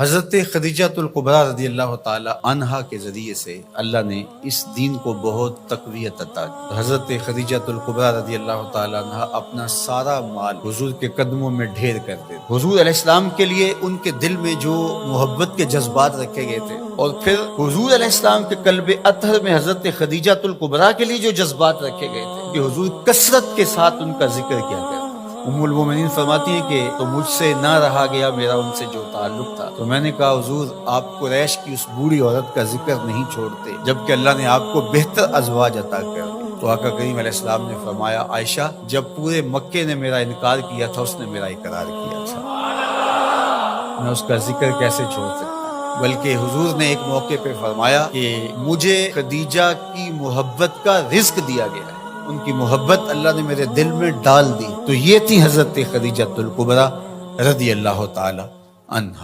हज़रत खदीजतुल कुबरा रज़ियल्लाहु ताला अन्हा के ज़रिए से अल्लाह ने इस दीन को बहुत तक़वियत अता की। हज़रत खदीजतुल कुबरा रज़ियल्लाहु ताला अन्हा अपना सारा माल हुज़ूर के कदमों में ढेर कर देते। हुज़ूर अलैहिस्सलाम के लिए उनके दिल में जो मोहब्बत के जज्बात रखे गए थे और फिर हुज़ूर अलैहिस्सलाम के कल्ब अतहर में हज़रत खदीजतुल कुबरा के लिए जो जज्बात रखे गए थे कि हुज़ूर कसरत के साथ उनका जिक्र किया गया। उम्मुल मोमिनीन फरमाती हैं कि तो मुझसे ना रहा गया मेरा उनसे जो ताल्लुक था, तो मैंने कहा हुजूर आप कुरैश की उस बूढ़ी औरत का जिक्र नहीं छोड़ते जबकि अल्लाह ने आपको बेहतर अज़वाज अता कर दी। तो आका करीम अलैहिस्सलाम ने फरमाया आयशा जब पूरे मक्के ने मेरा इनकार किया था उसने मेरा इकरार किया था, मैं उसका जिक्र कैसे छोड़ सकता। बल्कि हुजूर ने एक मौके पे फरमाया कि मुझे खदीजा की मोहब्बत का रिस्क दिया गया है, उनकी मोहब्बत अल्लाह ने मेरे दिल में डाल दी। तो ये थी हज़रत खदीजतुल कुबरा रज़ियल्लाहु ताला अन्हा।